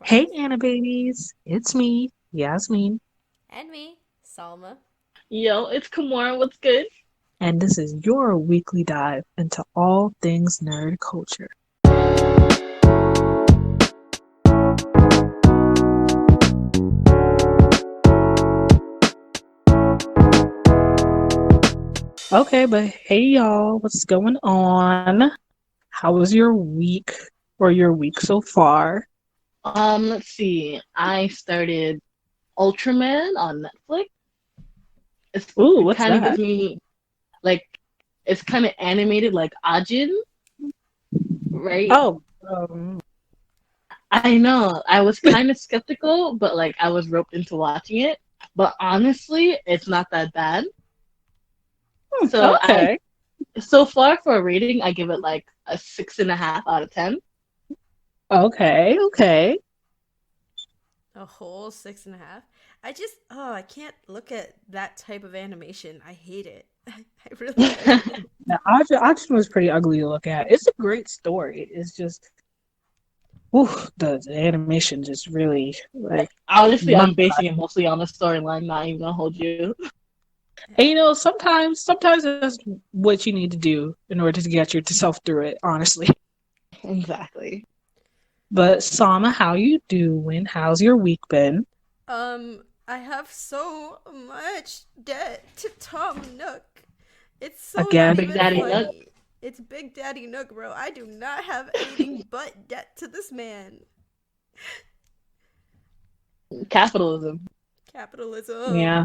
Hey, pause. Anibabes. It's me, Yasmeen, And me, Salma. Yo, it's Kamora. What's good? and this is your weekly dive into all things nerd culture. Okay, but hey, y'all, what's going on? How was your week or your week so far? Let's see. I started Ultraman on Netflix. Ooh, It what's kind of that? gives me like it's kind of animated like Ajin, right? Oh, I know. I was kind of skeptical, but like I was roped into watching it. But honestly, it's not that bad. So I okay. so far for a rating, I give it like a 6.5 out of 10. Okay. A whole 6.5. I can't look at that type of animation. I hate it. I really hate it. The Ajin was pretty ugly to look at. It's a great story. It's just, the animation just really, like, Honestly, my I'm basing it mostly on the storyline. Not even gonna hold you. And sometimes that's what you need to do in order to get yourself through it, honestly. Exactly. But Sama, how you doing? How's your week been? I have so much debt to Tom Nook. It's so not Again. Big even Daddy Nook. funny. It's Big Daddy Nook, bro. I do not have anything but debt to this man. Capitalism. Capitalism. Yeah.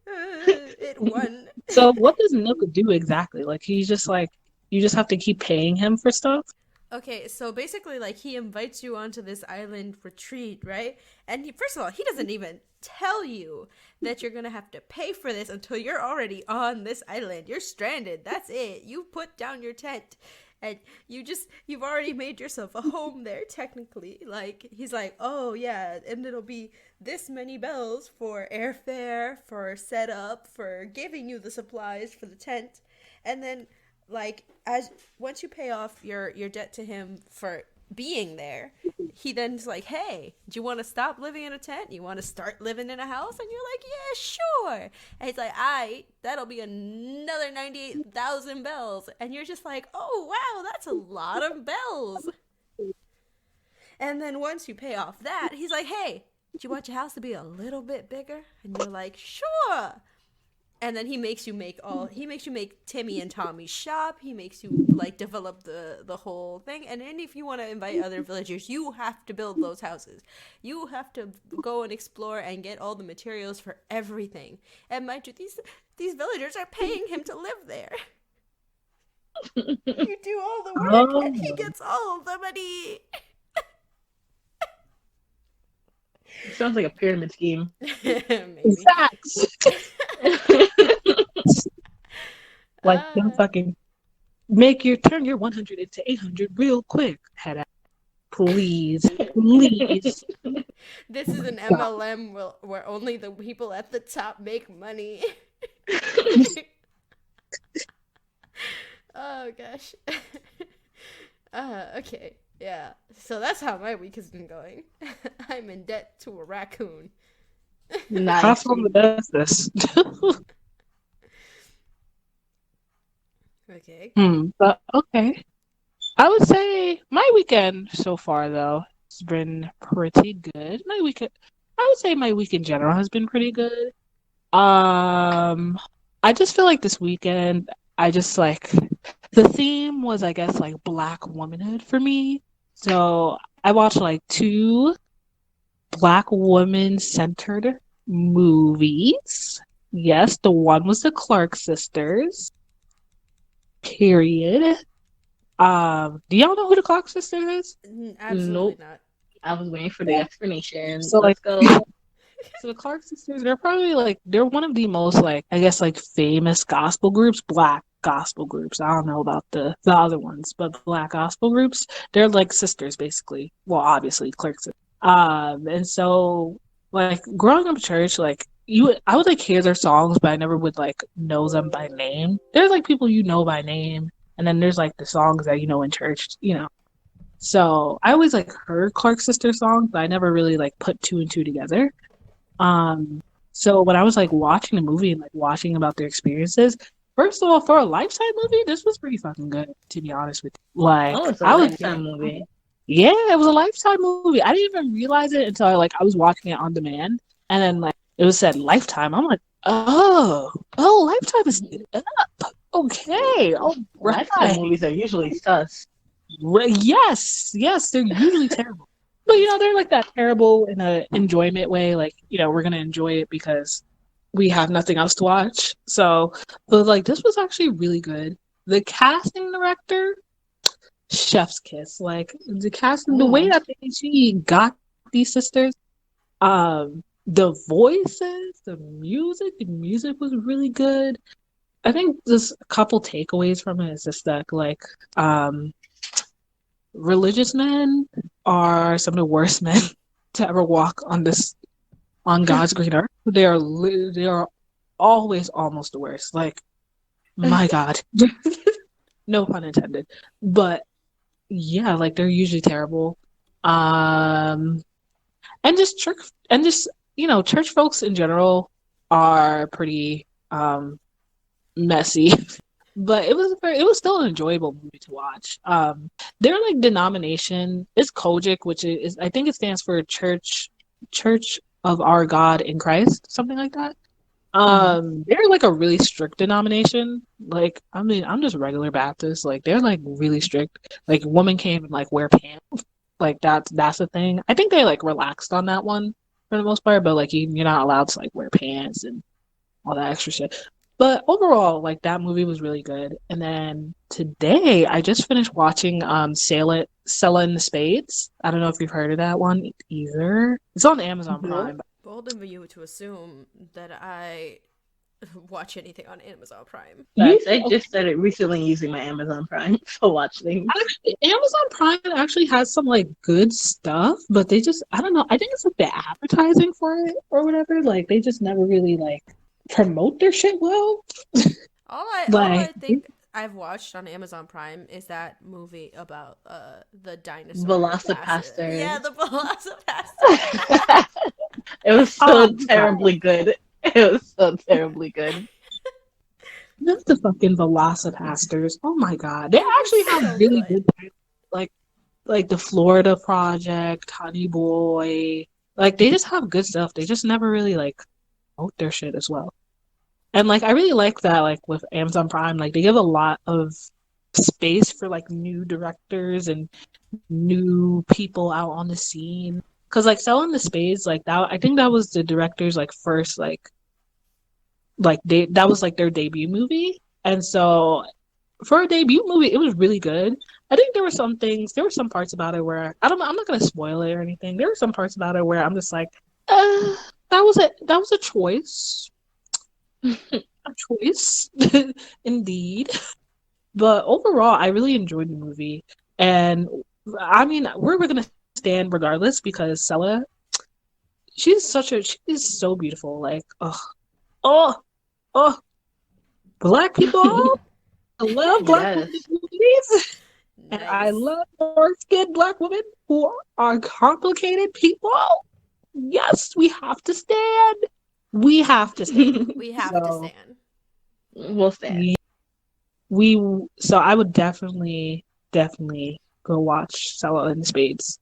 It won. So what does Nook do exactly? Like he's just like you just have to keep paying him for stuff? Okay, so basically, like, he invites you onto this island retreat, right? And first of all, he doesn't even tell you that you're gonna have to pay for this until you're already on this island. You're stranded. That's it. You put down your tent, and you've already made yourself a home there. Technically, like, he's like, oh yeah, and it'll be this many bells for airfare, for setup, for giving you the supplies for the tent, and then like as once you pay off your debt to him for being there, he then's like, hey, do you want to stop living in a tent, you want to start living in a house? And you're like, yeah, sure. And he's like, that'll be another 98,000 bells. And you're just like, oh wow, that's a lot of bells. And then once you pay off that, he's like, hey, do you want your house to be a little bit bigger? And you're like, sure. And then he makes you make Timmy and Tommy's shop. He makes you like develop the whole thing. And then if you want to invite other villagers, you have to build those houses. You have to go and explore and get all the materials for everything. And mind you, these villagers are paying him to live there. You do all the work and he Oh, gets all the money. Sounds like a pyramid scheme. Maybe. facts. Like them uh, fucking make your turn your 100 into 800 real quick. Head out. Please. Please. this is an Stop. MLM where only the people at the top make money. Oh gosh. Okay. Yeah. So that's how my week has been going. I'm in debt to a raccoon. How Nice. Sama does this? Okay. But okay. I would say my weekend so far though has been pretty good. My weekend I would say my week in general has been pretty good. Um I just feel like this weekend I just like the theme was I guess like black womanhood for me. So I watched like two black woman centered movies. Yes, the one was the Clark sisters. Period. Do y'all know who the Clark sisters is? Absolutely Nope. not. I was waiting for the explanation. So like Let's go. so the Clark sisters, they're probably like they're one of the most like I guess like famous gospel groups, black gospel groups. I don't know about the other ones, but black gospel groups, they're like sisters basically. Well, obviously Clark sisters. And so like growing up in church, like I would like hear their songs, but I never would like know them by name. There's like people you know by name, and then there's like the songs that you know in church, you know. So I always like heard Clark's sister songs, but I never really like put two and two together. Um, so when I was like watching the movie and like watching about their experiences, first of all, for a Lifetime movie, this was pretty fucking good, to be honest with you. Oh, Like it's a I was, Lifetime movie. yeah, it was a Lifetime movie. I didn't even realize it until I was watching it on demand, and then like it was said Lifetime. I'm like, oh, Lifetime is up. Okay, all Lifetime right. movies are usually sus. Yes, they're usually terrible. But they're like that terrible in a enjoyment way. Like, we're gonna enjoy it because we have nothing else to watch. So, but like this was actually really good. The casting director, chef's kiss. Like the casting, the way that she got these sisters, the voices, the music was really good. I think there's a couple takeaways from it is just that like religious men are some of the worst men to ever walk on God's green earth. They are always almost the worst. Like, my God, no pun intended. But yeah, like they're usually terrible. And just church folks in general are pretty messy. But it was still an enjoyable movie to watch. Their like denomination is Kojic, which is I think it stands for Church of Our God in Christ, something like that. They're like a really strict denomination. Like, I mean, I'm just regular Baptist. Like, they're like really strict. Like, women can't even like wear pants. Like, that's the thing. I think they like relaxed on that one for the most part, but like you're not allowed to like wear pants and all that extra shit. But overall, like that movie was really good. And then today I just finished watching Selling the Spades. I don't know if you've heard of that one either. It's on Amazon Prime. Bold of you to assume that I watch anything on Amazon Prime. I just started recently using my Amazon Prime for watch things. Actually, Amazon Prime actually has some like good stuff, but they just I don't know. I think it's like the advertising for it or whatever. Like they just never really like promote their shit well. All I think I've watched on Amazon Prime is that movie about the dinosaur. Velocipaster. Yeah, the Velocipaster. It was so terribly good. It was so terribly good. Not the fucking Velocipastors. Oh my God. They actually have really good like the Florida Project, Honey Boy. Like they just have good stuff. They just never really like promote their shit as well. And like I really like that like with Amazon Prime, like they give a lot of space for like new directors and new people out on the scene. Cause like Selling the Spades, like that I think that was the director's like first that was like their debut movie. And so for a debut movie, it was really good. I think there were some parts about it where I'm not gonna spoil it or anything. There were some parts about it where I'm just like, that was a choice. A choice. Indeed. But overall, I really enjoyed the movie. And I mean, we're gonna stand regardless because Sella, she is so beautiful. Like, oh, black people. I love black women in movies. And I love dark-skinned black women who are complicated people. Yes, we have to stand. We have to stand. We have to stand. We'll stand. So I would definitely go watch Selling the Spades.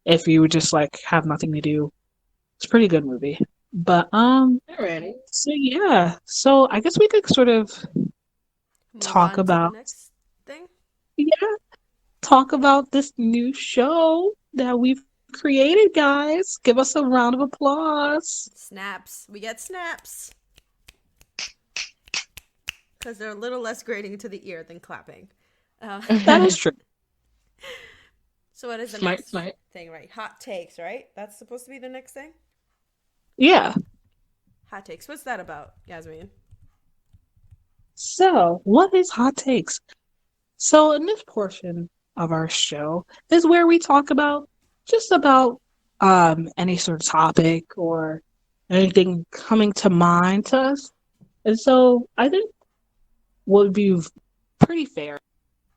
If you would just like have nothing to do. It's a pretty good movie. But Alrighty. So yeah. So I guess we could sort of talk about the next thing. Yeah. Talk about this new show that we've created, guys. Give us a round of applause. Snaps. We get snaps. Because they're a little less grating to the ear than clapping. That is true. So what is the smart thing, right? Hot takes, right? That's supposed to be the next thing? Yeah. Hot takes. What's that about, Yasmeen? So, what is hot takes? So, in this portion of our show is where we talk about any sort of topic or anything coming to mind to us. And so, I think what would be pretty fair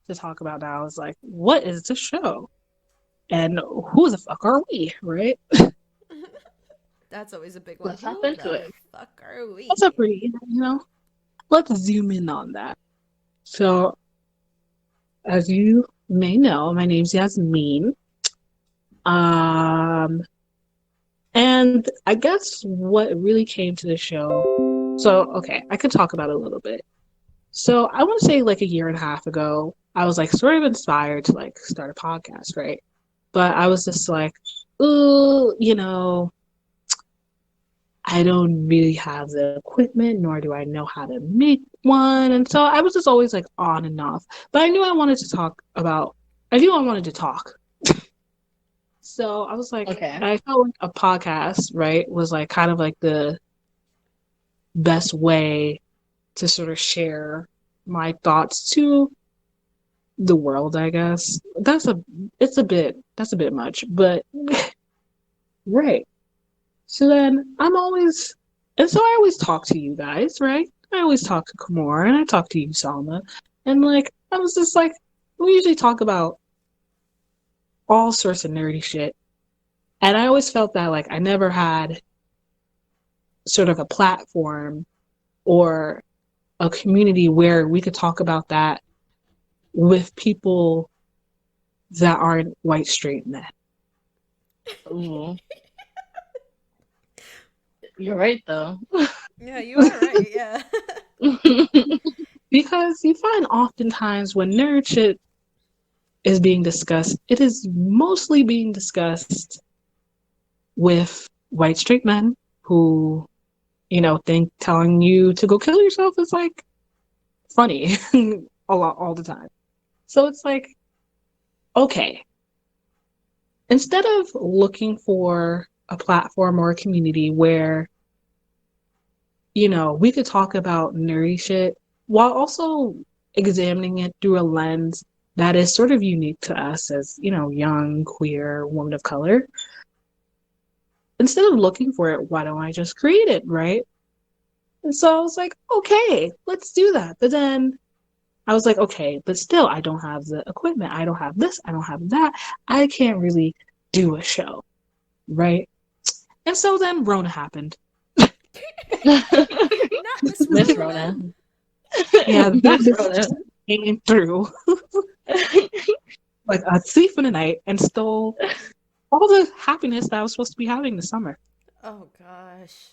to talk about now is like, what is the show? And who the fuck are we, right? That's always a big one. Let's hop Who into the it. fuck are That's a we? pretty, let's zoom in on that. So, as you may know, my name's Yasmeen. Um, and I guess what really came to the show. So, okay, I could talk about it a little bit. So, I want to say like a year and a half ago, I was like sort of inspired to like start a podcast, right? But I was just like, ooh, I don't really have the equipment, nor do I know how to make one. And so I was just always like on and off. But I knew I wanted to talk about, I knew I wanted to talk. So I was like, Okay. I felt like a podcast, right, was like kind of like the best way to sort of share my thoughts to the world, I guess. That's a bit much, but right. So then and so I always talk to you guys, right? I always talk to Kamora and I talk to you, Salma. And like, I was just like, we usually talk about all sorts of nerdy shit. And I always felt that like I never had sort of a platform or a community where we could talk about that with people that aren't white straight men. Ooh. You're right though. Yeah, you are right. Yeah. Because you find oftentimes when nerd shit is being discussed, it is mostly being discussed with white straight men who, think telling you to go kill yourself is like funny a lot all the time. So it's like, okay, instead of looking for a platform or a community where, we could talk about nerdy shit while also examining it through a lens that is sort of unique to us as, young, queer women of color. Instead of looking for it, why don't I just create it, right? And so I was like, okay, let's do that. But then I was like, okay, but still, I don't have the equipment. I don't have this. I don't have that. I can't really do a show, right? And so then Rona happened. Not Miss Miss Rona. Rona. Yeah, Miss that Rona. came through like a thief in the night and stole all the happiness that I was supposed to be having this summer. Oh gosh.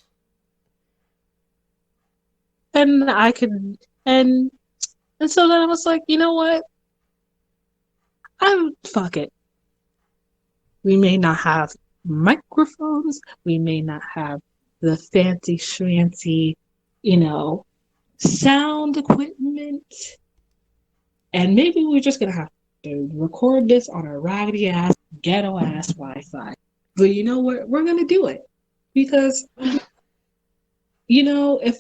And I could, and and so then I was like, you know what? Fuck it. We may not have microphones. We may not have the fancy schmancy, sound equipment. And maybe we're just gonna have to record this on a raggedy ass, ghetto ass Wi-Fi. But you know what? We're gonna do it because if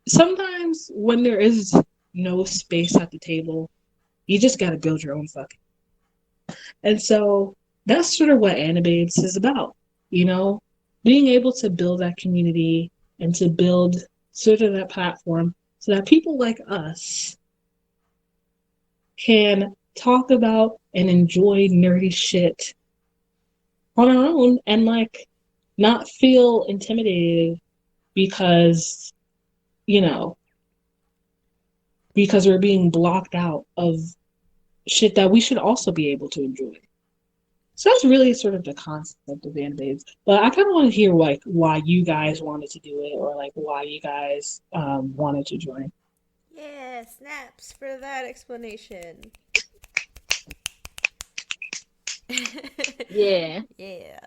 sometimes when there is no space at the table, you just gotta build your own fucking. And so that's sort of what Anibabes is about, being able to build that community and to build sort of that platform so that people like us can talk about and enjoy nerdy shit on our own and like not feel intimidated because, you know, because we're being blocked out of shit that we should also be able to enjoy. So that's really sort of the concept of Anibabes. But I kind of want to hear like why you guys wanted to do it or like why you guys wanted to join. Yeah, snaps for that explanation. Yeah. Yeah.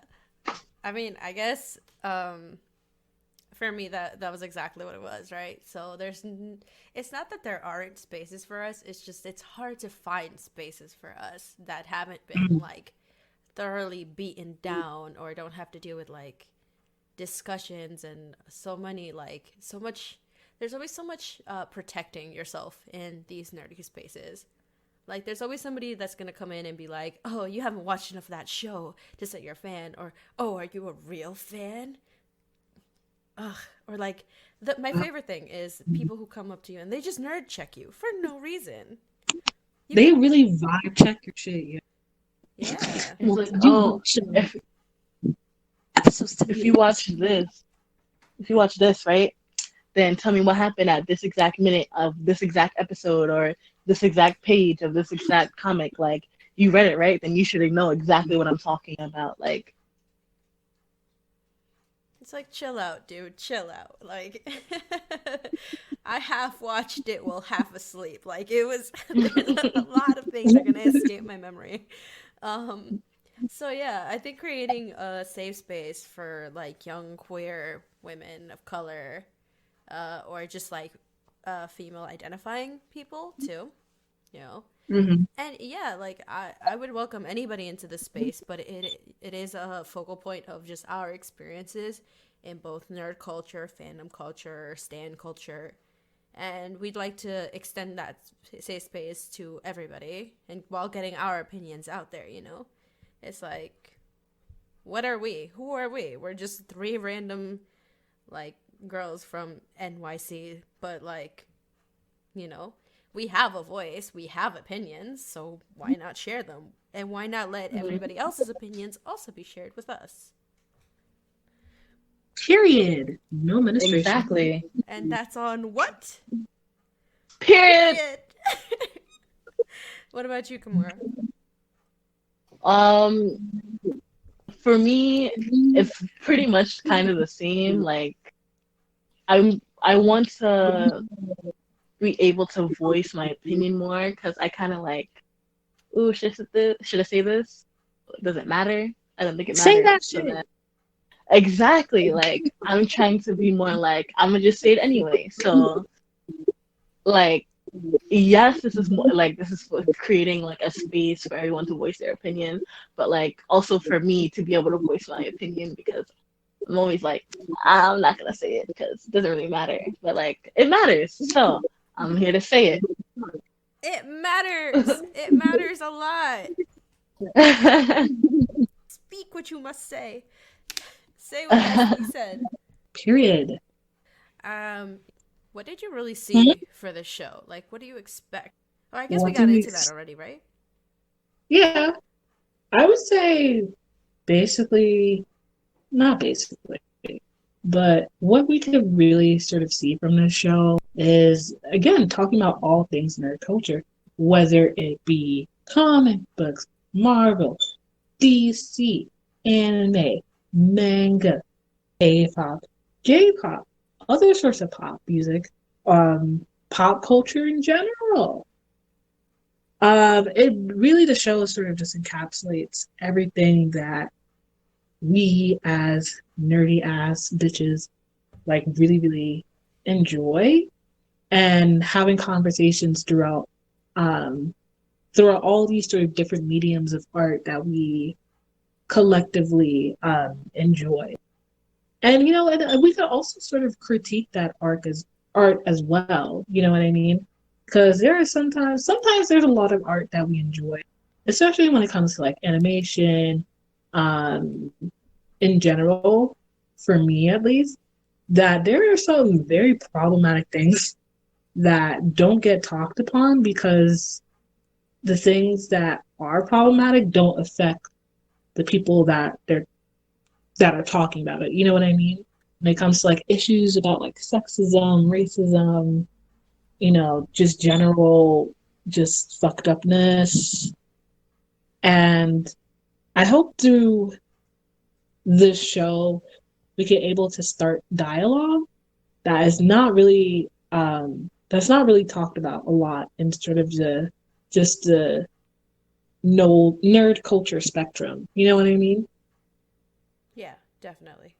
I mean, I guess for me that was exactly what it was, right? So it's not that there aren't spaces for us, it's just it's hard to find spaces for us that haven't been like thoroughly beaten down or don't have to deal with like discussions and so much there's always so much protecting yourself in these nerdy spaces. Like, there's always somebody that's going to come in and be like, oh, you haven't watched enough of that show to say you're a fan. Or, oh, are you a real fan? Ugh. Or like my favorite thing is people who come up to you and they just nerd check you for no reason. You They could, really vibe check your shit, yeah. yeah. It's Well, like, did you oh, watch if episode if you 78? watch this, if you watch this, right, then tell me what happened at this exact minute of this exact episode or this exact page of this exact comic. Like, you read it, right? Then you should know exactly what I'm talking about. Like, It's like, chill out, dude. Chill out. Like, I half watched it while half asleep. Like, it was, there's a lot of things are going to escape my memory. Um, so, yeah, I think creating a safe space for, like, young queer women of color, or just, like, female identifying people, too, you know? Mm-hmm. And yeah, like I would welcome anybody into this space, but it is a focal point of just our experiences in both nerd culture, fandom culture, stan culture, and we'd like to extend that safe space to everybody, and while getting our opinions out there, you know, it's like, what are we? Who are we? We're just three random like girls from NYC, but like, you know, we have a voice, we have opinions, so why not share them? And why not let everybody else's opinions also be shared with us? Period. No administration. exactly. And that's on what? Period. Period. What about you, Kamora? Um, for me, it's pretty much kind of the same. Like, I want to be able to voice my opinion more because I kind of like, ooh, should I say this? Does it matter? I don't think it Say matters. that So shit. then, exactly, like I'm trying to be more like I'm gonna just say it anyway. So like, yes, this is more like this is for creating like a space for everyone to voice their opinion, but like also for me to be able to voice my opinion because I'm always like, I'm not gonna say it because it doesn't really matter, but like it matters. So I'm here to say it. It matters. It matters a lot. Speak what you must say. Say what has to be said. Period. Um, what did you really Hmm? see for this show? Like, what do you expect? Oh, I guess we What do got we? into that already, right? Yeah, I would say basically, not basically, but what we could really sort of see from this show is, again, talking about all things nerd culture, whether it be comic books, Marvel, DC, anime, manga, A-pop, J-pop, other sorts of pop music, pop culture in general. It really, the show sort of just encapsulates everything that we as nerdy ass bitches like really, really enjoy, and having conversations um throughout all these sort of different mediums of art that we collectively enjoy. And and we could also sort of critique that art as well. You know what I mean? Because there are sometimes there's a lot of art that we enjoy, especially when it comes to like animation, um, in general. For me, at least, that there are some very problematic things that don't get talked upon because the things that are problematic don't affect the people that are talking about it. You know what I mean? When it comes to like issues about like sexism, racism, just general, just fucked upness. And I hope through this show we get able to start dialogue that is not really that's not really talked about a lot in sort of the no nerd culture spectrum. You know what I mean? Yeah, definitely.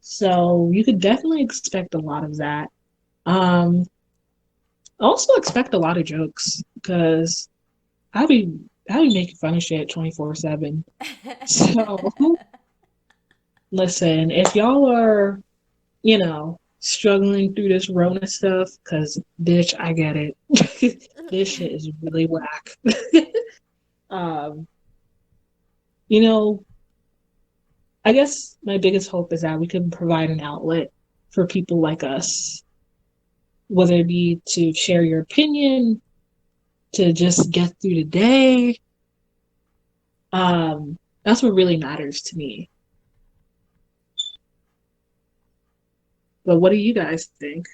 So you could definitely expect a lot of that. Um, also expect a lot of jokes because I'll be I'll be making fun of shit 24/7. So listen, if y'all are, struggling through this Rona stuff, because bitch, I get it. This shit is really whack. um, you know, I guess my biggest hope is that we can provide an outlet for people like us, whether it be to share your opinion, to just get through the day. That's what really matters to me. But what do you guys think?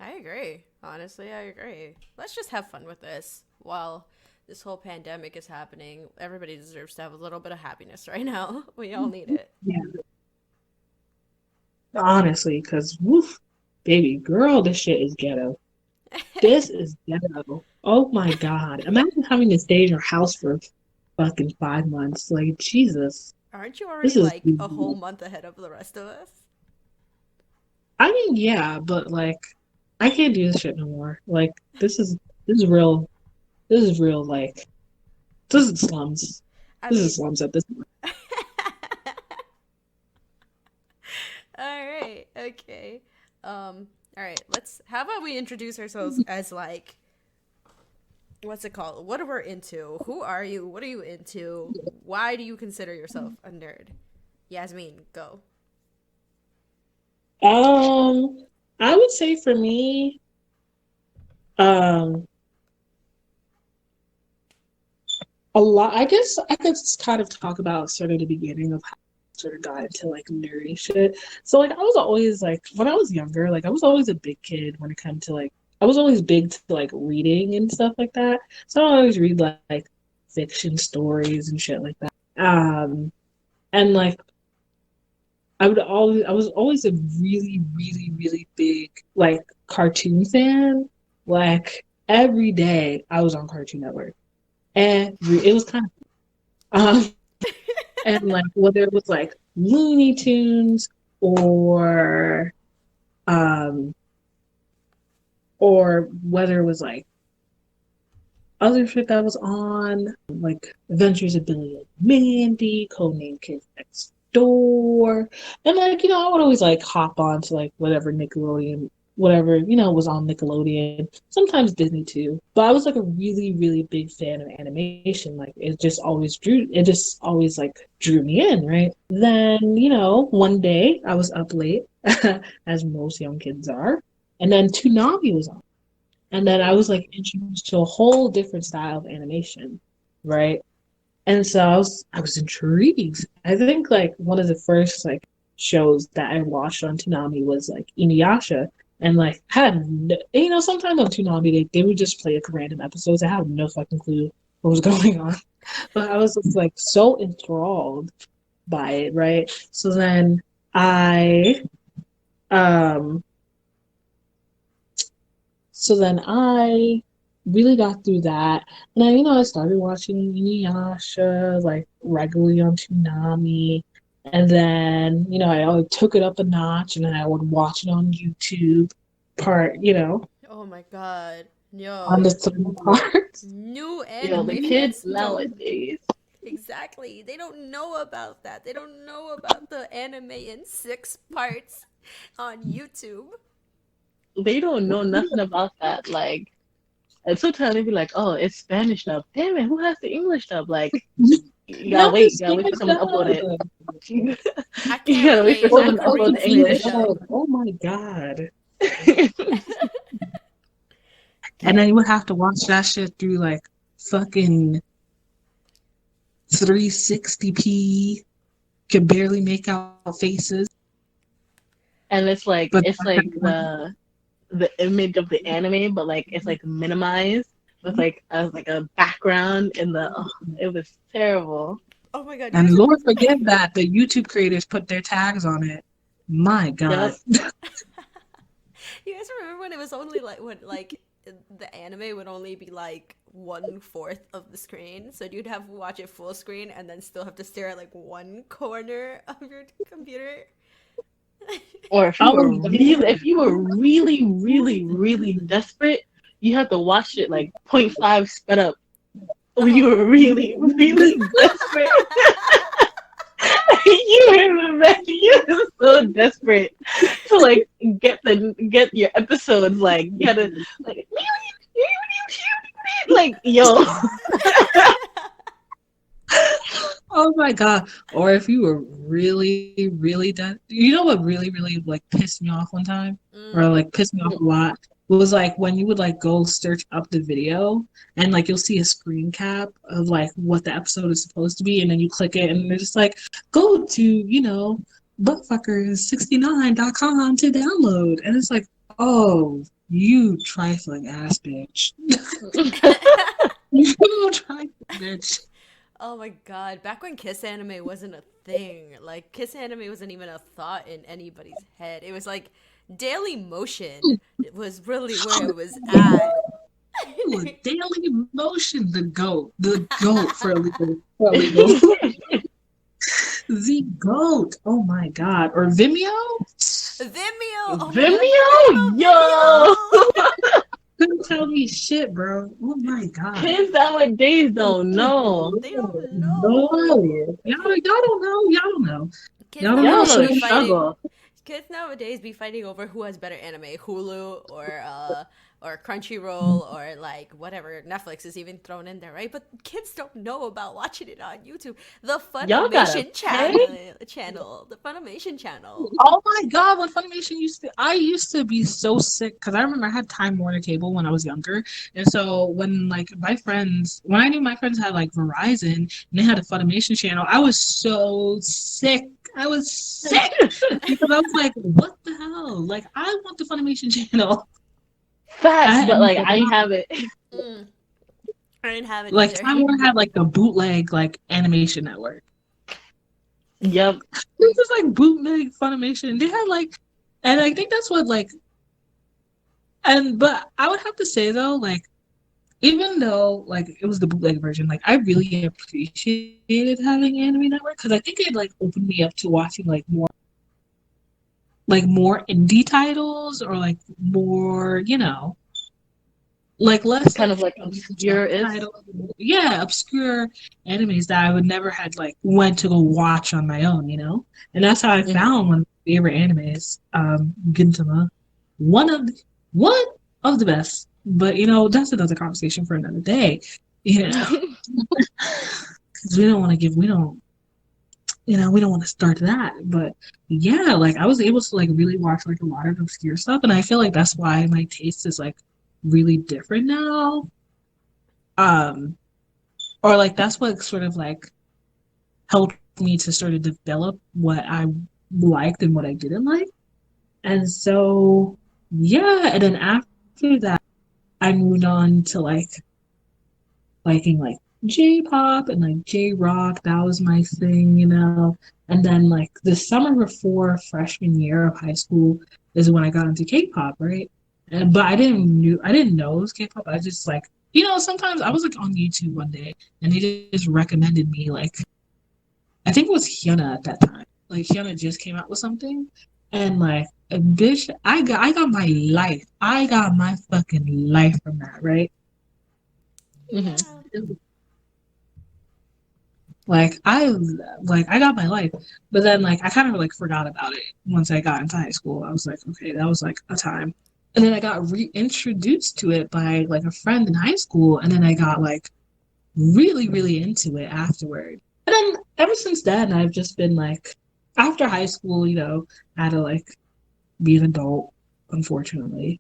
I agree. Honestly, I agree. Let's just have fun with this while this whole pandemic is happening. Everybody deserves to have a little bit of happiness right now. We all need it. Yeah. Honestly, because woof, baby girl, this shit is ghetto. This is ghetto. Oh my God. Imagine having to stay in your house for fucking 5 months. Like, Jesus. Aren't you already This is, like a whole month ahead of the rest of us? I mean, yeah, but like, I can't do this shit no more. Like, this is real, like, this is slums. I This mean, is slums at this point. all right, okay. All right, how about we introduce ourselves as like, what's it called? What are we into? Who are you? What are you into? Why do you consider yourself a nerd? Yasmeen, go. I would say for me, um, a lot. I guess I could kind of talk about sort of the beginning of how I sort of got into like nerdy shit. So like I was always like when I was younger, like I was always a big kid when it came to like I was always big to like reading and stuff like that. So I always read like fiction stories and shit like that. And like I was always a really, really, really big like cartoon fan. Like every day I was on Cartoon Network. And it was kind of and like whether it was like Looney Tunes um or whether it was like other shit that was on, like Adventures of Billy and Mandy, Codename Kids Next Door. And like, I would always like hop on to like whatever Nickelodeon, whatever, was on Nickelodeon. Sometimes Disney too. But I was like a really, really big fan of animation. Like it just always like drew me in, right? Then, one day I was up late, as most young kids are, and then Toonami was on. And then I was like introduced to a whole different style of animation, right? And so I was intrigued. I think like one of the first like shows that I watched on Toonami was like Inuyasha, and like sometimes on Toonami they would just play like random episodes. I had no fucking clue what was going on, but I was just like so enthralled by it, right? So then um I really got through that. And then, I started watching Inuyasha, like, regularly on Toonami. And then, I took it up a notch, and then I would watch it on YouTube Oh my God. on the Yo. certain parts. New The anime kids fans don't. nowadays. Exactly. They don't know about that. They don't know about the anime in 6 parts on YouTube. They don't know nothing about that. Like, and sometimes they be like, "Oh, it's Spanish dub." Damn it, who has the English dub? Like, you gotta Not wait. the You gotta wait for someone to upload it. I You can't gotta wait for relate. I someone to could read upload the the English. dub. Oh my God. And then you would have to watch that shit through like fucking 360p. Can barely make out faces. And it's like But the image of the anime, but like it's like minimized with like a background in the. Oh, it was terrible. Oh my God. and Lord forgive that the YouTube creators put their tags on it. My God. Yep. You guys remember when it was only like when like the anime would only be like 1/4 of the screen, so you'd have to watch it full screen and then still have to stare at like one corner of your computer. Or if you were really, really, really desperate, you had to watch it like 0.5 sped up. When you were really, really desperate. You remember you were so desperate to like get your episodes, like you had to like yo. Oh my God. Or if you were really, really done. You know what really, really like pissed me off one time? Or Mm. like pissed me off a lot? Was like when you would like go search up the video and like you'll see a screen cap of like what the episode is supposed to be, and then you click it and they're just like, go to, buttfuckers69.com to download. And it's like, oh, you trifling ass bitch. You trifling bitch. Oh my god, back when Kiss Anime wasn't a thing, like Kiss Anime wasn't even a thought in anybody's head. It was like Daily Motion. It was really where it was at. Ooh, Daily Motion, the goat for illegal. The goat. Oh my God. Or Vimeo? Vimeo! Oh my Vimeo? God, Yo! Couldn't tell me shit, bro. Oh my God. Kids nowadays don't know. Vimeo! They don't No. know. Y'all don't know. Y'all don't know. Kids Y'all don't Y'all know know the shit. struggle. Kids nowadays be fighting over who has better anime, Hulu or Crunchyroll or like whatever. Netflix is even thrown in there, right? But kids don't know about watching it on YouTube. The Y'all gotta Funimation channel, the Funimation channel. Oh my God, when Funimation I used to be so sick because I remember I had Time Warner cable when I was younger. And so when like when I knew my friends had like Verizon and they had a Funimation channel, I was so sick. I was sick because I was like, what the hell? Like, I want the Funimation channel. Facts, but like I have it. Mm. I didn't have it Like, either. Time Warner had like the bootleg like animation network. Yep. It was like bootleg Funimation. They had like, and I think that's what like, but I would have to say though, like, even though like it was the bootleg version, like I really appreciated having Anime Network because I think it like opened me up to watching like more indie titles or like more, like less Kind of like obscure titles. Yeah, obscure animes that I would never had like went to go watch on my own, And that's how I found one of my favorite animes, Gintama. One of the best. But that's another conversation for another day. Because we don't want to start that. But yeah, like I was able to like really watch like a lot of obscure stuff, and I feel like that's why my taste is like really different now. Or like that's what sort of like helped me to sort of develop what I liked and what I didn't like. And so yeah, and then after that I moved on to like liking like J-pop and like J-rock. That was my thing, And then like the summer before freshman year of high school is when I got into K-pop, right? But I didn't know it was K-pop. I just like, sometimes I was like on YouTube one day and they just recommended me like, I think it was Hyuna at that time. Like Hyuna just came out with something, and like, bitch, I got my life. I got my fucking life from that, right? Mm-hmm. Like I got my life, but then like I kind of like forgot about it once I got into high school. I was like, okay, that was like a time, and then I got reintroduced to it by like a friend in high school, and then I got like really really into it afterward. And then ever since then, I've just been like, after high school, I had to like be an adult, unfortunately.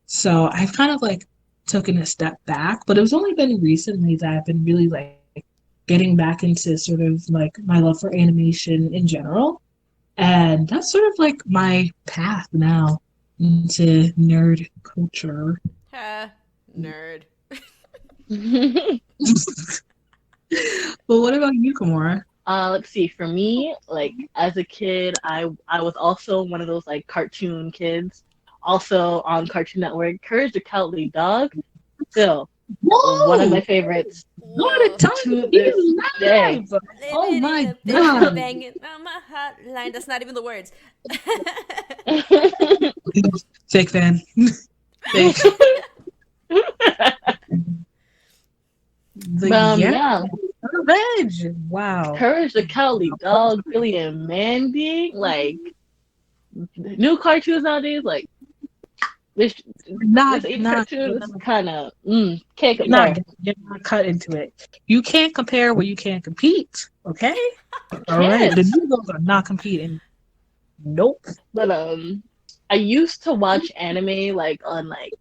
So I've kind of like taken a step back, but it was only been recently that I've been really like getting back into sort of like my love for animation in general. And that's sort of like my path now into nerd culture. Nerd. But what about you, Kamora? Let's see. For me, like as a kid, I was also one of those like cartoon kids. Also on Cartoon Network, Courage the Cowardly Dog. Still one of my favorites. What a time to be alive! Oh my God! Banging on my hotline. That's not even the words. Fake fan. Fake. Yeah. Revenge. Wow. Courage the Cowardly Dog, Billy and Mandy, like new cartoons nowadays, like Not, this age not, cartoon is kind of can't not, compare. get not cut into it. You can't compare where you can't compete. Okay. All right. The Can't. new girls are not competing. Nope. But I used to watch anime like on like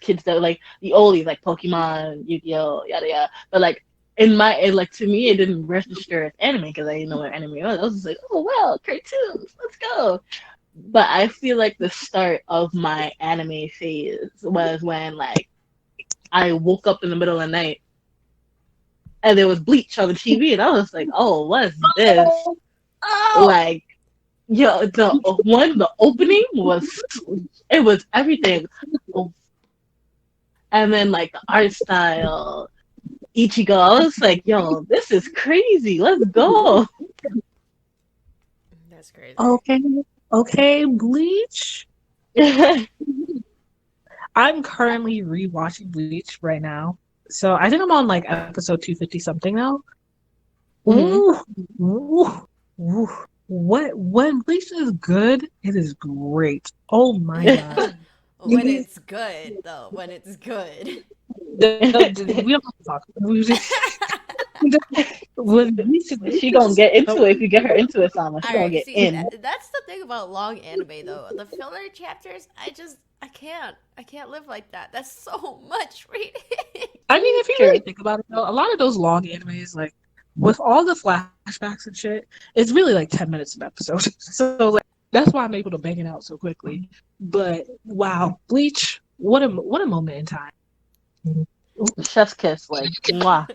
kids that like the oldies like Pokemon, Yu-Gi-Oh, yada yada. But like like to me it didn't register as anime because I didn't know what anime was. I was just like, oh wow, cartoons, let's go. But I feel like the start of my anime phase was when like I woke up in the middle of the night and there was Bleach on the TV and I was like, oh, what is this? Oh. Like, yo, the opening was it was everything. And then like the art style, Ichigo, I was like, yo, this is crazy. Let's go. That's crazy. Okay. Okay. Bleach. I'm currently rewatching Bleach right now. So I think I'm on like episode 250 something now. Mhm. Ooh, ooh, ooh. When Bleach is good, it is great. Oh my god. When it's good, though. When it's good. We don't have to talk. When Bleach She gonna is get into so it if you get her into it, Sama. She All gonna right, get see, in. that's the thing about long anime, though. The filler chapters, I can't live like that. That's so much reading. I mean, if you really True. think about it, though, a lot of those long animes, like with all the flashbacks and shit, it's really like 10 minutes of episode. So like that's why I'm able to bang it out so quickly. But wow, Bleach, what a moment in time. Chef's kiss, like mwah.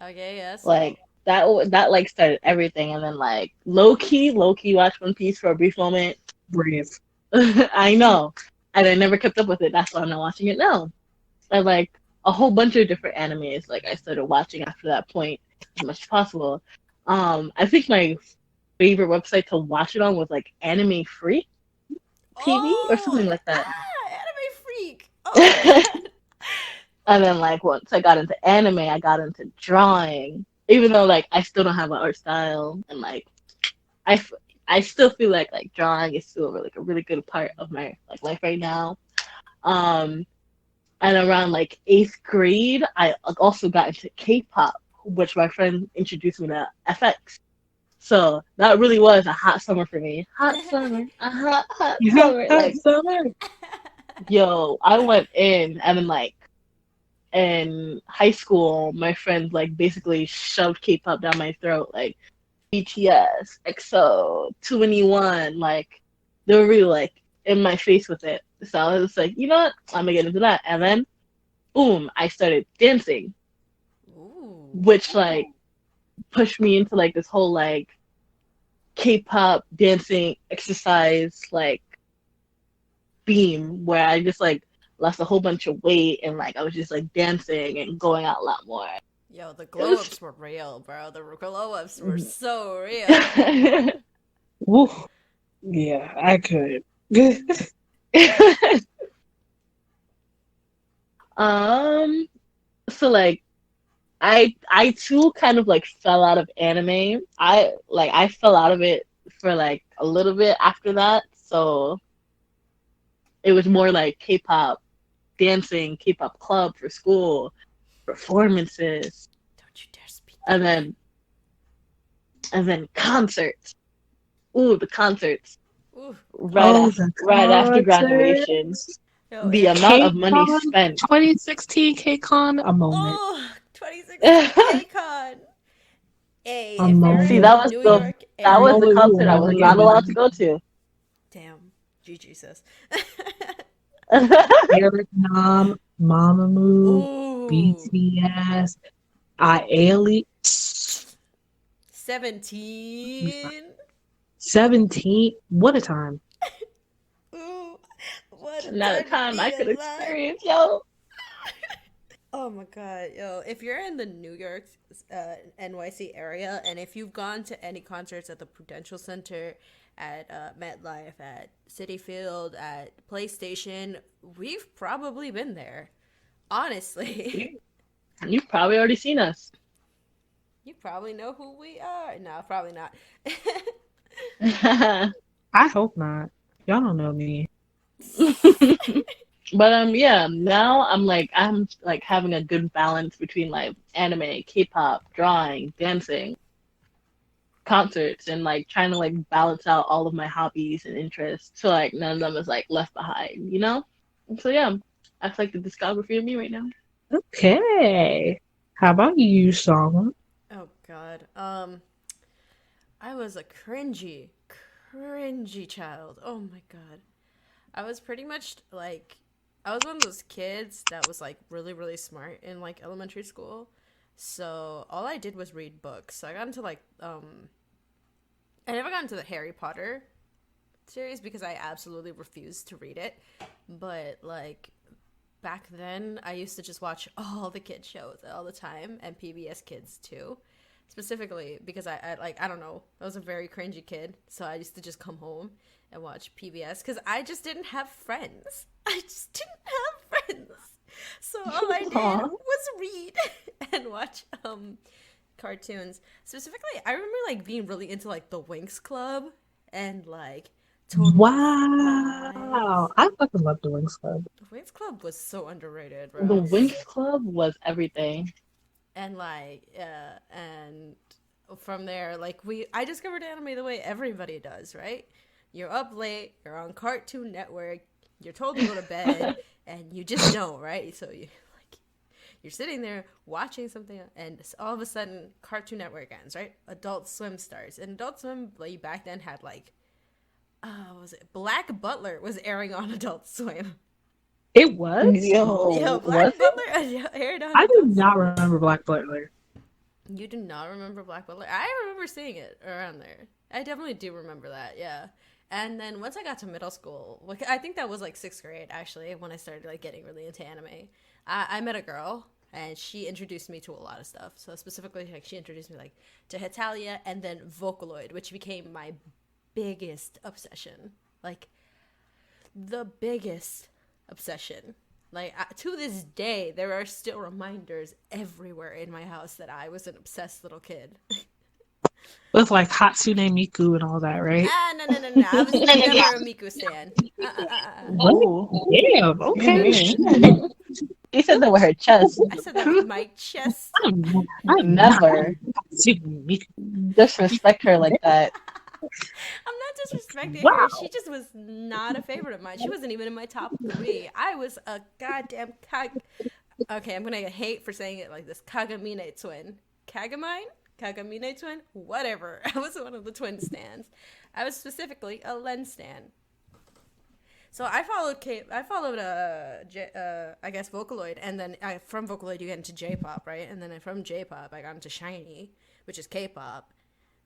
Okay, yeah, so. Like that like started everything, and then like low key watched One Piece for a brief moment. Brave. I know, and I never kept up with it. That's why I'm not watching it now. I like a whole bunch of different animes. Like I started watching after that point as much as possible. I think my favorite website to watch it on was like Anime Freak TV or Oh, something like that. Anime Freak. Oh my god. And then like once I got into anime, I got into drawing. Even though like I still don't have an art style, and like I, f- I still feel like drawing is still like a really good part of my like life right now. Um, and around like eighth grade, I also got into K-pop, which my friend introduced me to FX. So that really was a hot summer for me. Hot summer, a hot Yeah, summer. Like summer. yo, I went in and then like in high school, my friends like basically shoved K-pop down my throat, like BTS, EXO, 2NE1, like they were really like in my face with it. So I was like, you know what, I'm gonna get into that. And then, boom, I started dancing, Ooh. which like pushed me into like this whole like K-pop dancing exercise like beam where I just like lost a whole bunch of weight and like I was just like dancing and going out a lot more. Yo, the It glow was ups were real, bro. The glow ups were so real. Woo. Yeah, I could. um so like I too kind of like fell out of anime. I fell out of it for like a little bit after that. So it was more like K-pop dancing, K-pop club for school, performances, Don't you dare speak and that way. then concerts. Ooh, the concerts Ooh. Oh, the right after graduation. concerts. Yo, The if amount of money KCON, spent. 2016 KCON, a moment. oh 2016 KCON. Hey, A if you're See, moment. in New York that A was the area, moment we will concert I never was get not allowed to back. go to. damn, GG sis. Eric Nam, Mamamoo, Ooh, BTS, Ailey, 17. 17. What a time. Ooh, what a Not a time to time I be could alive. experience, yo. Oh my god, yo, if you're in the New York, NYC area, and if you've gone to any concerts at the Prudential Center, at MetLife, at Citi Field, at PlayStation, we've probably been there. Honestly, You've probably already seen us. you probably know who we are. No, probably not. I hope not. Y'all don't know me. But yeah, now I'm like having a good balance between like anime, K-pop, drawing, dancing, concerts, and like trying to like balance out all of my hobbies and interests so like none of them is like left behind, you know? And so yeah, that's like the discography of me right now. Okay. How about you, Salma? Oh God. I was a cringy child. Oh my God. I was pretty much like, I was one of those kids that was like really, really smart in like elementary school. So all I did was read books. So I got into like, I never got into the Harry Potter series because I absolutely refused to read it. But like back then, I used to just watch all the kid shows all the time and PBS Kids too. Specifically because I don't know, I was a very cringy kid, so I used to just come home and watch PBS because I just didn't have friends. I just didn't have friends. So all I did Aw. was read and watch cartoons. Specifically, I remember like being really into like the Winx Club and like Totally Wow. Spies. I fucking love the Wings Club. The Winx Club was so underrated, The bro. Winx Club was everything. And like and from there like I discovered anime the way everybody does, right? You're up late, you're on Cartoon Network, you're told to go to bed, and you just don't, right? So you're sitting there watching something, and all of a sudden Cartoon Network ends, right? Adult Swim starts, and Adult Swim like back then had like what was it, Black Butler was airing on Adult Swim. It was? Yo, Yo, was Black it? Butler aired on I do Adult not Swim. remember Black Butler. You do not remember Black Butler? I remember seeing it around there. I definitely do remember that, yeah. And then once I got to middle school, like I think that was like sixth grade actually, when I started like getting really into anime. I met a girl and she introduced me to a lot of stuff. So specifically, like she introduced me like to Hetalia and then Vocaloid, which became my biggest obsession. Like the biggest obsession. Like to this day, there are still reminders everywhere in my house that I was an obsessed little kid. With like Hatsune Miku and all that, right? No. I was never a Miku stan. What? Ooh. Damn, okay. Mhm. She said that with her chest. I said that with my chest. I'm not Never Hatsune Miku. disrespect her like that. I'm not disrespecting her. Wow. She just was not a favorite of mine. She wasn't even in my top 3. I was a goddamn Okay, I'm gonna get hate for saying it like this. Kagamine twin. Kagamine? Kagamine twin? Whatever. I was one of the twin stands. I was specifically a Len stan. So I followed I guess Vocaloid, and then from Vocaloid you get into J-pop, right? And then from J-pop I got into Shiny, which is K-pop.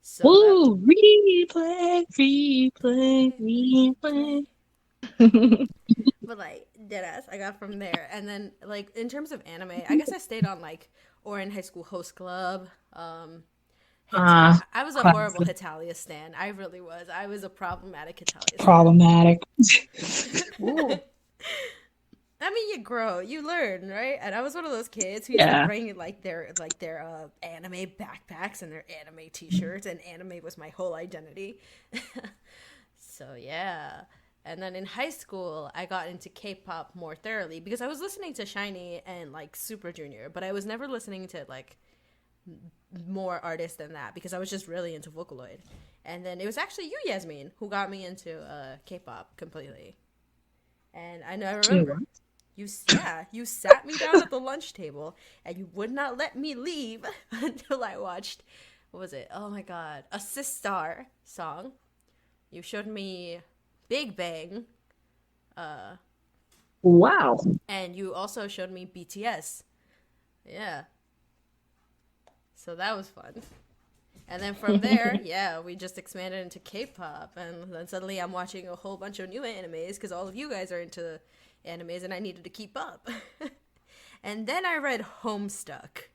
So that Woo! Replay, replay, replay. but like deadass, I got from there, and then like in terms of anime, I guess I stayed on like Orin High School Host Club. I was a horrible Classic. Hetalia stan. I really was. I was a problematic Hetalia Problematic. Ooh. I mean, you grow, you learn, right? And I was one of those kids who used to Yeah. bring their anime backpacks and their anime T-shirts, and anime was my whole identity. So yeah. And then in high school, I got into K-pop more thoroughly because I was listening to Shiny and like Super Junior, but I was never listening to like more artists than that because I was just really into Vocaloid. And then it was actually you, Yasmeen, who got me into K-pop completely. And I know I remember you sat me down at the lunch table and you would not let me leave until I watched, what was it? Oh my god, a Sistar song. You showed me Big Bang, Wow. and you also showed me BTS. Yeah. So that was fun. And then from there, yeah, we just expanded into K-pop, and then suddenly I'm watching a whole bunch of new animes because all of you guys are into animes, and I needed to keep up. And then I read Homestuck.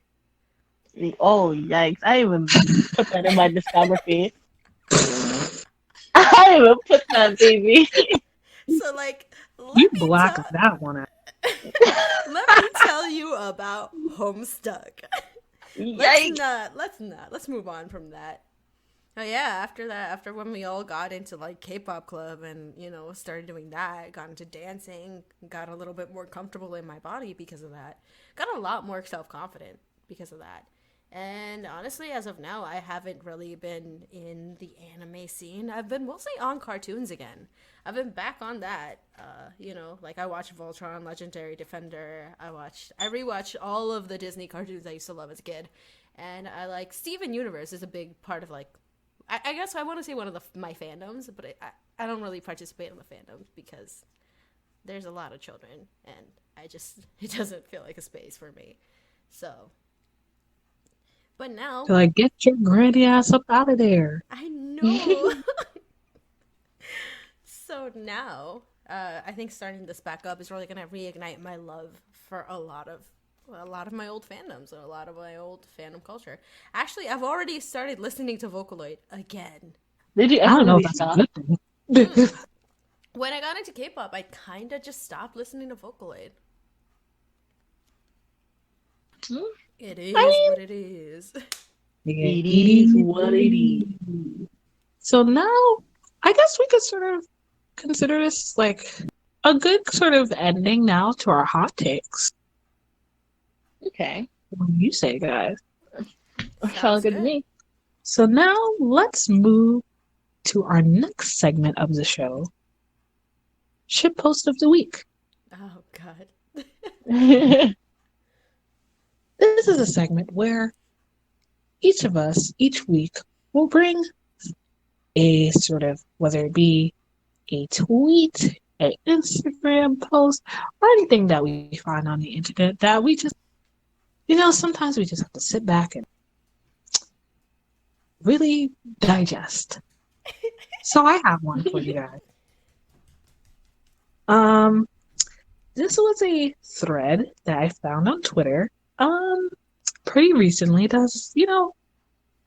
Oh yikes! I even put that in my discography. I even put that, baby. So like, You blocked that one out. let me tell you about Homestuck. Yikes! Let's move on from that. Oh yeah, after that, after when we all got into like K-pop club and started doing that, got into dancing, got a little bit more comfortable in my body because of that. Got a lot more self-confident because of that. And honestly, as of now, I haven't really been in the anime scene. I've been mostly on cartoons again. I've been back on that. Like I watched Voltron, Legendary Defender. I rewatched all of the Disney cartoons I used to love as a kid. And I like Steven Universe is a big part of like I guess I want to say one of my fandoms, but I don't really participate in the fandoms because there's a lot of children, and it doesn't feel like a space for me. So, but now To like get your granny ass up out of there. I know. So now, I think starting this back up is really gonna reignite my love for a lot of my old fandoms and a lot of my old fandom culture. Actually, I've already started listening to Vocaloid again. Did you I ever don't know really if that's stop? a good thing. When I got into K-pop, I kind of just stopped listening to Vocaloid. It is what it is. It is what it is. So now, I guess we could sort of consider this like a good sort of ending now to our hot takes. Okay. What do you say, guys? Sounds good to me. So now let's move to our next segment of the show. Shitpost of the week. Oh, God. This is a segment where each of us, each week, will bring a sort of, whether it be a tweet, an Instagram post, or anything that we find on the internet that we just, sometimes we just have to sit back and really digest. So I have one for you guys. This was a thread that I found on Twitter, pretty recently. That's,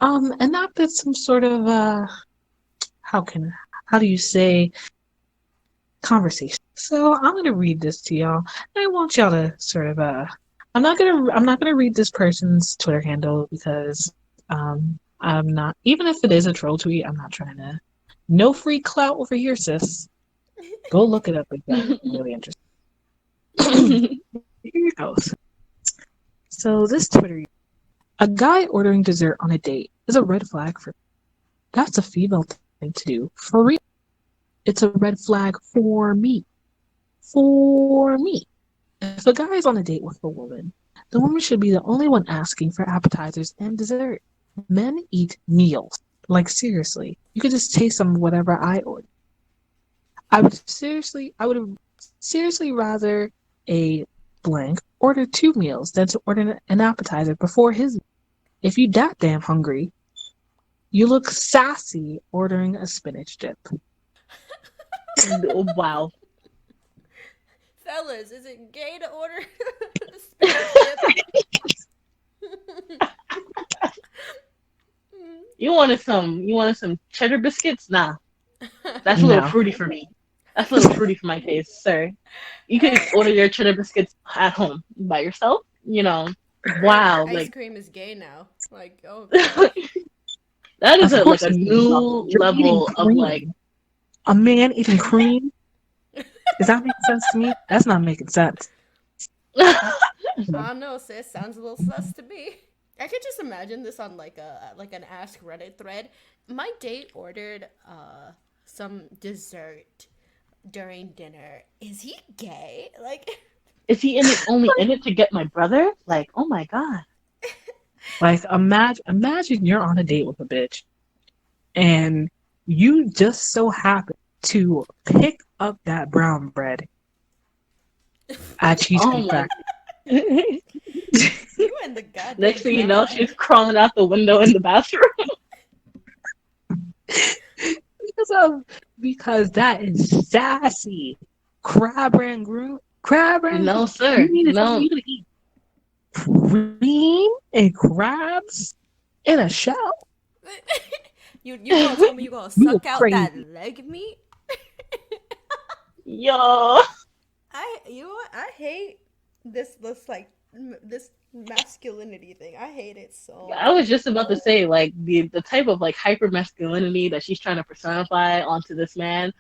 enacted some sort of, how do you say, conversation. So I'm gonna read this to y'all. I want y'all to sort of, I'm not gonna read this person's Twitter handle because, I'm not, even if it is a troll tweet, I'm not trying to, no free clout over here, sis. Go look it up if you're really interested. Here it goes. So this Twitter, a guy ordering dessert on a date is a red flag for me. That's a female thing to do. For real. It's a red flag for me. For me. If a guy is on a date with a woman, the woman should be the only one asking for appetizers and dessert. Men eat meals. Like seriously. You could just taste some of whatever I order. I would seriously rather a blank order 2 meals than to order an appetizer before his. If you that damn hungry, you look sassy ordering a spinach dip. Wow. Fellas, is it gay to order a spinach dip? You wanted some cheddar biscuits? Nah. That's a little fruity for me. That's a little fruity for my taste, sir. You could order your cheddar biscuits at home by yourself, Wow. Ice like cream is gay now. Like, oh. That is Of like course a it's new You're level eating of cream. like A man eating cream? Does that make sense to me? That's not making sense. I don't know, sis. Sounds a little sus to me. I could just imagine this on like an Ask Reddit thread. My date ordered some dessert during dinner. Is he gay? Like, is he only in it to get my brother? Like, oh my god. Like, imagine you're on a date with a bitch, and you just so happen to pick up that brown bread at Cheesecake Factory. You and the goddamn Next thing you know, she's crawling out the window in the bathroom. Because that is sassy. Crab rangoon. No, sir. No. You gonna eat cream and crabs in a shell? you gonna tell me you gonna suck out that leg meat? Yo. I hate this masculinity thing. I hate it so I was just about to much. say, like, the type of like hyper masculinity that she's trying to personify onto this man,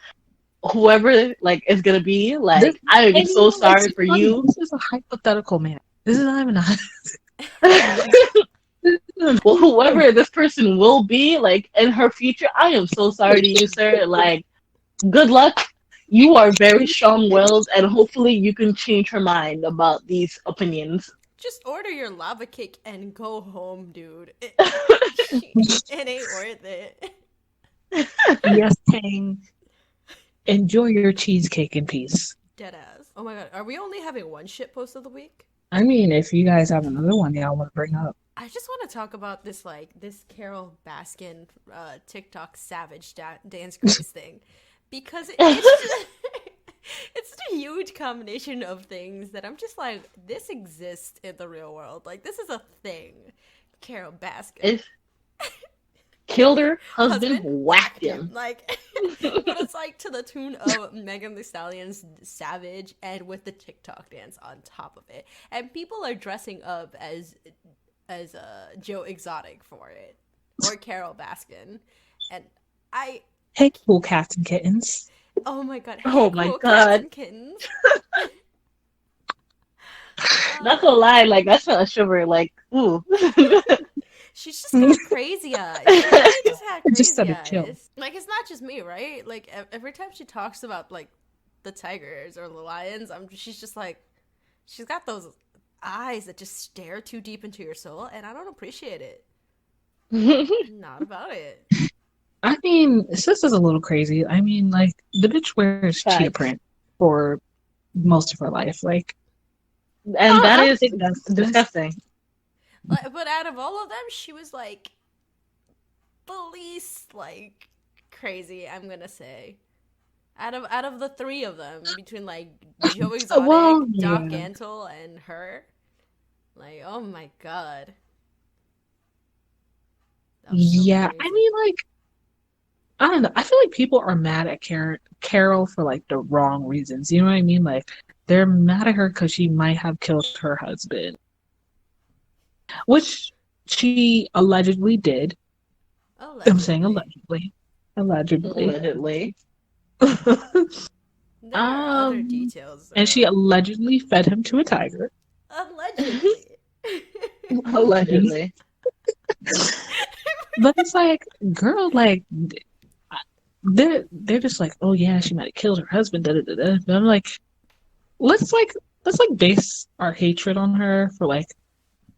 whoever like is gonna be, This, like, I am and you so know, it's sorry for funny. you. This is a hypothetical man. This is not even a. Well, whoever this person will be, like in her future, I am so sorry to you, sir. Like, good luck. You are very strong-willed, and hopefully, you can change her mind about these opinions. Just order your lava cake and go home, dude. It ain't worth it. Yes, King. Enjoy your cheesecake in peace. Deadass. Oh my god, are we only having one shit post of the week? I mean, if you guys have another one y'all want to bring up. I just want to talk about this Carol Baskin TikTok savage dance craze thing because it's just, it's a huge combination of things that I'm just like, this exists in the real world. Like, this is a thing. Carol Baskin If killed her husband, husband whacked him. like, but it's like to the tune of Megan Thee Stallion's Savage and with the TikTok dance on top of it, and people are dressing up as Joe Exotic for it, or Carol Baskin, and I Hey, cool cats and kittens. oh my god, Oh hey my cool cats God. and kittens. Not gonna lie, like that's a shiver. Like, ooh. She's just got crazy eyes. She really just had I just crazy said it chill. eyes. Like, it's not just me, right? Like every time she talks about like the tigers or the lions, she's just like, she's got those eyes that just stare too deep into your soul, and I don't appreciate it. Not about it. I mean, sis is a little crazy. I mean, like, the bitch wears cheetah Facts. print for most of her life. Like, And that I is think that's disgusting. But out of all of them, she was like the least like crazy, I'm gonna say. Out of the three of them, between like Joe Exotic, well, Doc yeah. Antle, and her, like, oh my god. That was so Yeah, I crazy. mean, like, I don't know. I feel like people are mad at Carol for like the wrong reasons. You know what I mean? Like, they're mad at her because she might have killed her husband, which she allegedly did. I'm saying Allegedly. allegedly. Allegedly. There are other details. And she allegedly fed him to a tiger. Allegedly. Allegedly. But it's like, girl, like, they're just like, oh yeah, she might have killed her husband. Da, da, da, da. But I'm like, let's like base our hatred on her for like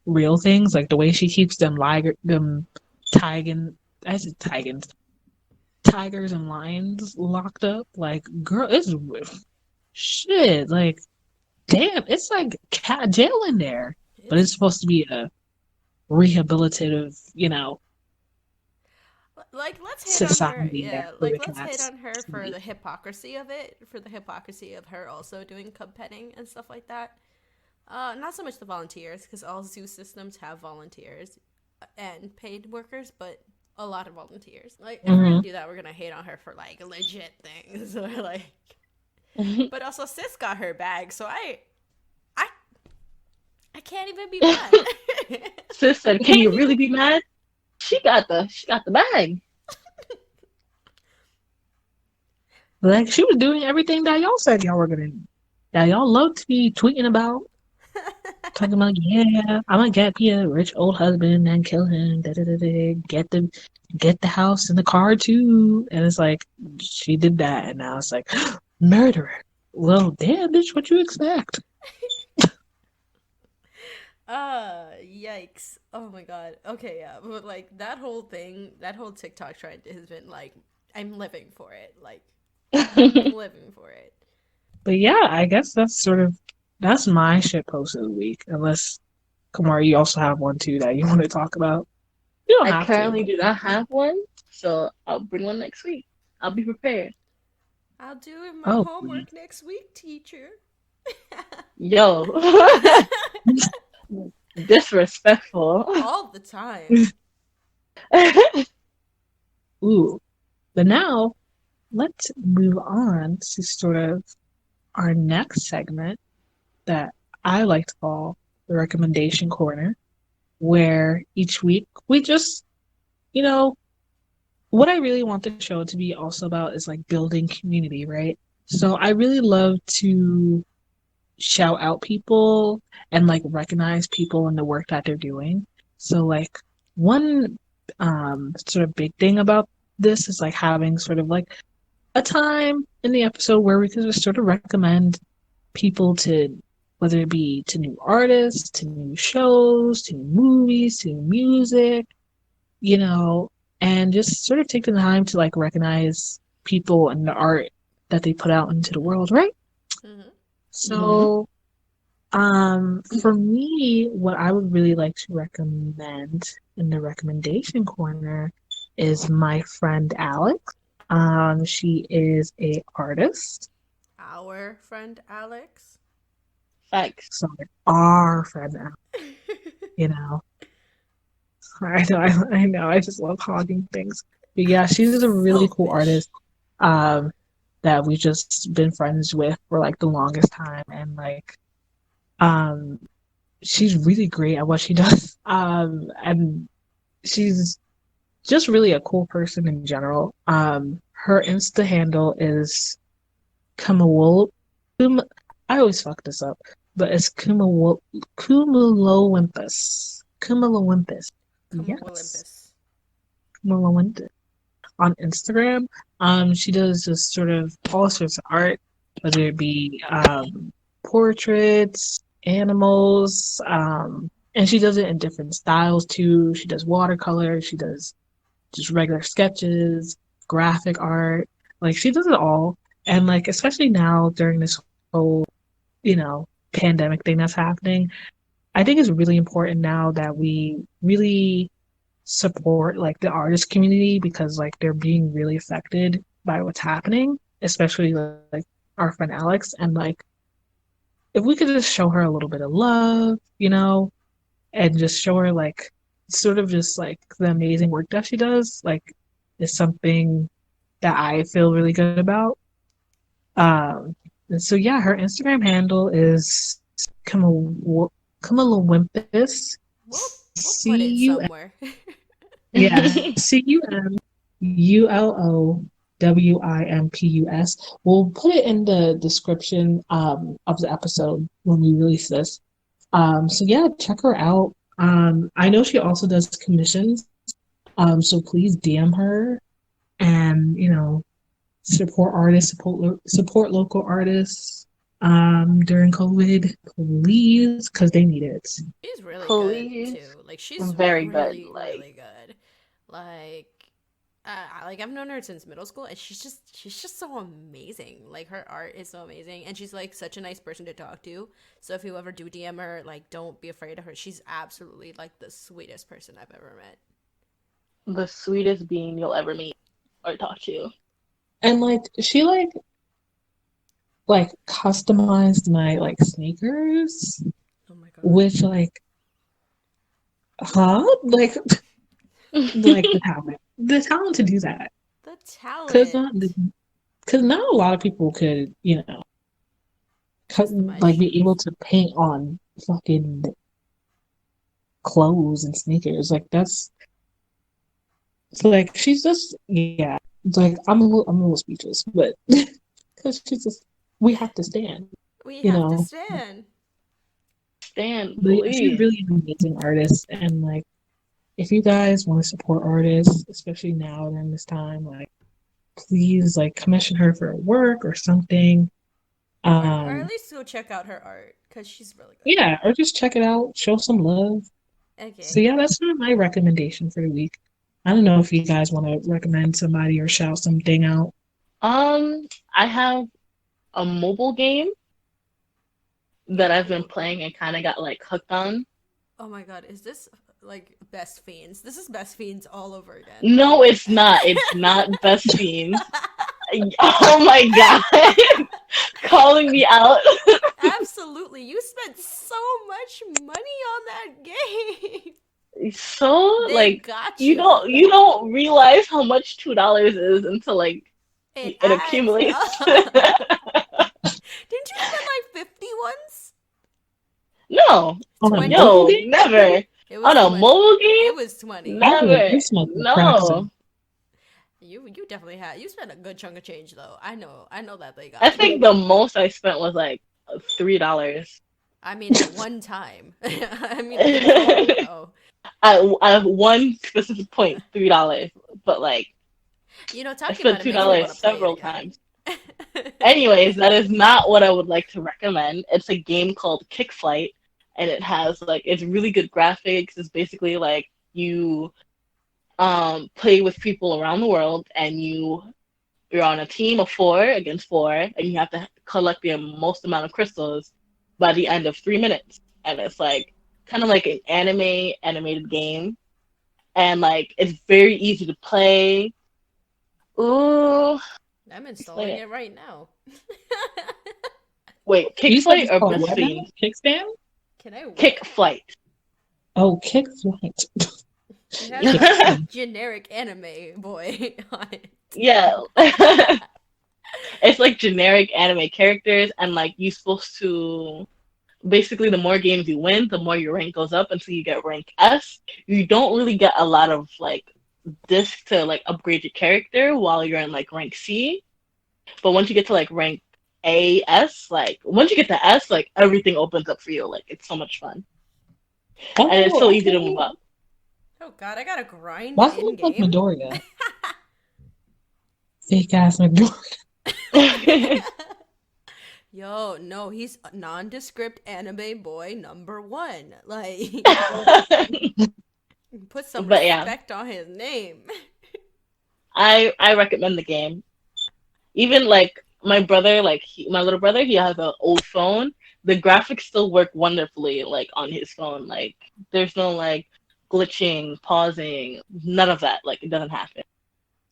real things, like the way she keeps them tigan, I said tigans, tigers and lions locked up. Like, girl, it's shit. Like, damn, it's like cat jail in there, but it's supposed to be a rehabilitative, Like, let's hate on her. society there Yeah, for like, the let's hate cats. on her for the hypocrisy of it, for the hypocrisy of her also doing cub petting and stuff like that. Not so much the volunteers, because all zoo systems have volunteers and paid workers, but a lot of volunteers. Like, if we're gonna do that, we're gonna hate on her for like legit things, or like. But also, sis got her bag, so I can't even be mad. Sis said, "Can you really be mad?" She got the bag. Like, she was doing everything that y'all said y'all were gonna do. That y'all love to be tweeting about. Talking about, yeah, I'm gonna get me a rich old husband and kill him. Da, da, da, da. Get the house and the car too. And it's like, she did that, and now it's like, murderer. Well, damn, bitch, what you expect? Yikes. Oh my god. Okay, yeah. But like that whole thing, that whole TikTok trend has been like, I'm living for it. Like, I'm living for it. But yeah, I guess that's my shit post of the week. Unless, Kamora, you also have one too that you want to talk about. You don't I have currently to. do not have one, so I'll bring one next week. I'll be prepared. I'll do my Oh, homework next week, teacher. Yo, disrespectful. All the time. ooh. But now, let's move on to sort of our next segment that I like to call the recommendation corner, where each week we just, you know, what I really want the show to be also about is like building community, right? So I really love to shout out people and like recognize people in the work that they're doing. So like one sort of big thing about this is like having sort of like a time in the episode where we can just sort of recommend people to, whether it be to new artists, to new shows, to new movies, to new music, you know, and just sort of take the time to like recognize people and the art that they put out into the world, right? Mm-hmm. So, for me, what I would really like to recommend in the recommendation corner is my friend Alex. She is a artist. Our friend Alex. Facts. Sorry, our friend Alex. You know, I know. I just love hogging things. But yeah, she's a really cool Selfish. artist. That we've just been friends with for like the longest time, and like, um, she's really great at what she does. And she's just really a cool person in general. Her Insta handle is Cumulowimpus. I always fuck this up, but it's Cumulowimpus. Cumulowimpus. Yes, Olympus. Cumulowimpus on Instagram. She does just sort of all sorts of art, whether it be portraits, animals, and she does it in different styles too. She does watercolor, she does just regular sketches, graphic art. Like she does it all. And like especially now during this whole, pandemic thing that's happening, I think it's really important now that we really support like the artist community because like they're being really affected by what's happening, especially like our friend Alex. And like if we could just show her a little bit of love, and just show her like sort of just like the amazing work that she does, like is something that I feel really good about. And so yeah, her Instagram handle is Cumulowimpus. We'll put it CU somewhere. Yeah, Cumulowimpus. We'll put it in the description of the episode when we release this. So yeah, check her out. I know she also does commissions. So please DM her and support artists, support local artists during COVID, please, because they need it. She's really Please. good too. Like she's Very good. really, Like, really good. Like, I've known her since middle school, and she's just so amazing. Like her art is so amazing, and she's like such a nice person to talk to. So if you ever do DM her, like don't be afraid of her. She's absolutely like the sweetest person I've ever met. the sweetest being you'll ever meet or talk to. And like she like customized my like sneakers, Oh my god. which like like the talent to do that, The because talent. not a lot of people could Customize like be shoes. able to paint on fucking clothes and sneakers. Like that's like she's just It's like I'm a little speechless, but because she's just we have to stand, We you have to know. stand. Stan, But yeah, she's please. really an amazing artist, and like if you guys want to support artists, especially now during this time, like please like commission her for work or something. Or at Um, least go check out her art because she's really good. yeah, or just check it out, show some love. So Okay. yeah, that's sort of my recommendation for the week. I don't know if you guys want to recommend somebody or shout something out. I have a mobile game that I've been playing and kind of got like hooked on. Oh my god, is this like Best Fiends? This is Best Fiends all over again. No, it's not. It's not Best Fiends. Oh my god, calling me out. Absolutely. You spent so much money on that game. So They like got you don't realize how much $2 is until like It it adds accumulates. up. Didn't you spend like 50 once? No, On a 20. mobile yo, game? never. It On was a 20. mobile game? It was 20. I feel like Never. you're smoking crack, No. You definitely had. You spent a good chunk of change though. I know that they I got you. think the most I spent was like $3. I mean, at one time. I mean, it was long ago. At one specific point, $3. But like, You know, I talking spent about it two makes me want dollars to play it several again. times. Anyways, that is not what I would like to recommend. It's a game called Kick Flight, and it has like it's really good graphics. It's basically like you play with people around the world, and you're on a team of four against four, and you have to collect the most amount of crystals by the end of 3 minutes. And it's like kind of like an animated game, and like it's very easy to play. Ooh, I'm explain installing it. it right now. Wait, Kick You said Flight it's or called what now? Breastfeeding? Kickstand? Can I what? Kick Flight. Oh, kick flight. It has like generic anime boy on it. Yeah. It's like generic anime characters, and like you're supposed to basically the more games you win, the more your rank goes up until you get rank S. You don't really get a lot of like disc to like upgrade your character while you're in like rank C. But once you get to like rank A, S, like once you get to S, like everything opens up for you. Like it's so much fun. And it's so Oh, easy to move okay. up. Oh god, I gotta grind Why does it in look like game. Midoriya? Fake ass Midoriya. Yo, no, he's a nondescript anime boy #1. Like, put some But yeah, respect on his name. I recommend the game. Even like my brother, my little brother, he has an old phone. The graphics still work wonderfully, like on his phone. Like there's no like glitching, pausing, none of that. Like it doesn't happen.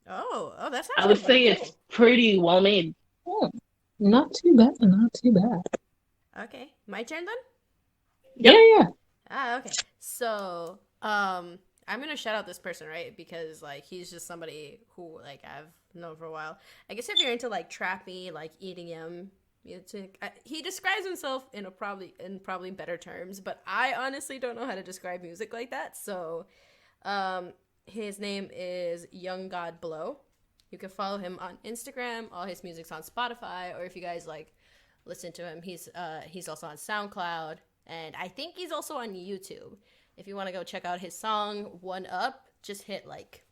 Oh, that's I would actually pretty say it's cool. pretty well made. Oh, not too bad, not too bad. Okay, my turn then? Yep. Yeah. Okay. So, I'm gonna shout out this person, right? Because like he's just somebody who like I've known for a while. I guess if you're into like trappy, like EDM music, he describes himself in probably better terms, but I honestly don't know how to describe music like that. So, his name is yunggodblow. You can follow him on Instagram. All his music's on Spotify, or if you guys like listen to him, he's also on SoundCloud, and I think he's also on YouTube. If you want to go check out his song "One Up," just hit like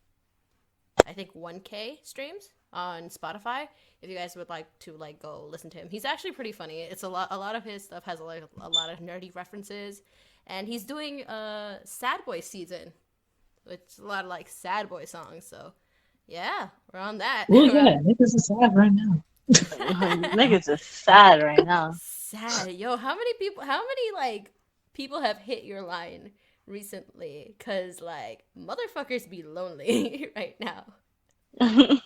I think 1K streams on Spotify. If you guys would like to like go listen to him, he's actually pretty funny. It's a lot of his stuff has like a lot of nerdy references, and he's doing a sad boy season. It's a lot of like sad boy songs. So yeah, we're on that. Oh yeah, niggas is sad right now. Niggas is sad right now. Sad. Yo, how many like people have hit your line recently? Cause like motherfuckers be lonely right now. Oh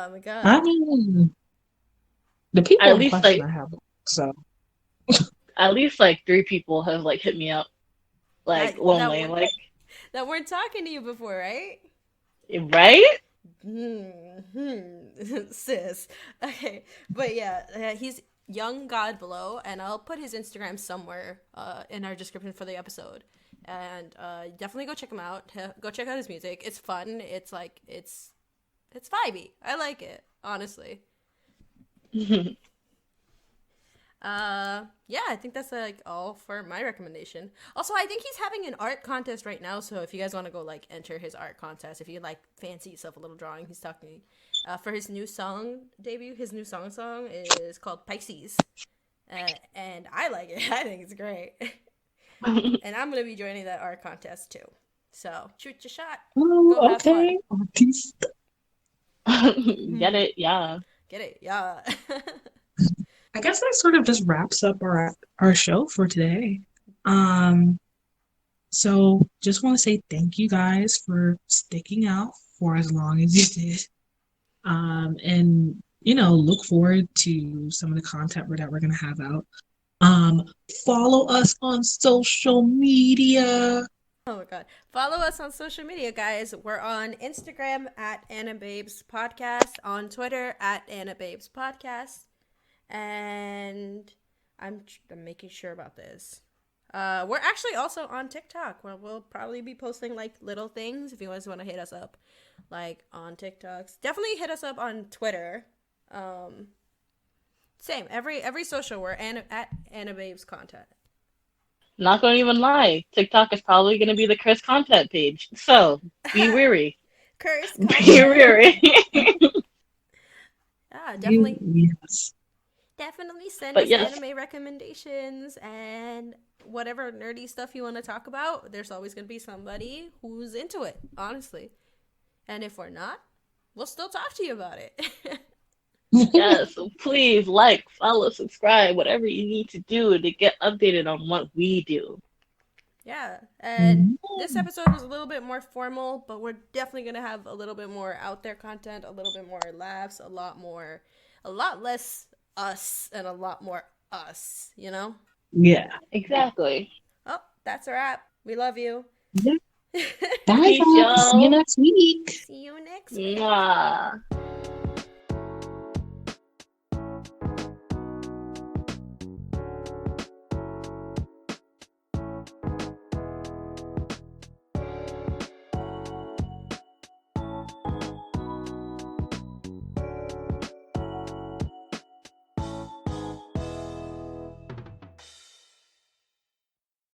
my god. I mean, the people At in least question like I have, so at least like 3 people have like hit me up like That lonely, like that weren't talking to you before, right? right? Sis. Okay, but yeah, he's Young God Below, and I'll put his Instagram somewhere in our description for the episode. And definitely go check him out. Go check out his music. It's fun. It's like it's vibey. I like it, honestly. Yeah, I think that's like all for my recommendation. Also, I think he's having an art contest right now, so if you guys want to go like enter his art contest, if you like fancy yourself a little drawing, he's talking for his new song debut. His new song is called Pisces, and I like it. I think it's great, and I'm gonna be joining that art contest too. So shoot your shot. oh, Go have okay. Artiste. Get it? Yeah. Get it? Yeah. I guess that sort of just wraps up our show for today. So just want to say thank you guys for sticking out for as long as you did. And look forward to some of the content that we're gonna have out. Follow us on social media. Oh my god. Follow us on social media, guys. We're on Instagram at Anibabes Podcast, on Twitter at Anibabes Podcast. And I'm making sure about this. We're actually also on TikTok, where we'll probably be posting like little things if you guys want to hit us up, like on TikToks. Definitely hit us up on Twitter. Same every social. We're at Anibabes content. Not gonna even lie, TikTok is probably gonna be the Chris content page. So be weary. Curse Be content. weary. Yeah, definitely. Yes. Definitely send But us yes. anime recommendations and whatever nerdy stuff you want to talk about. There's always going to be somebody who's into it, honestly. And if we're not, we'll still talk to you about it. Yes, so please like, follow, subscribe, whatever you need to do to get updated on what we do. Yeah. And this episode was a little bit more formal, but we're definitely going to have a little bit more out there content, a little bit more laughs, a lot less us and a lot more us, you know? Yeah. Exactly. Oh, that's a wrap. We love you. Yeah. Bye, Peace, guys. See you y'all. next week. See you next week. Mwah.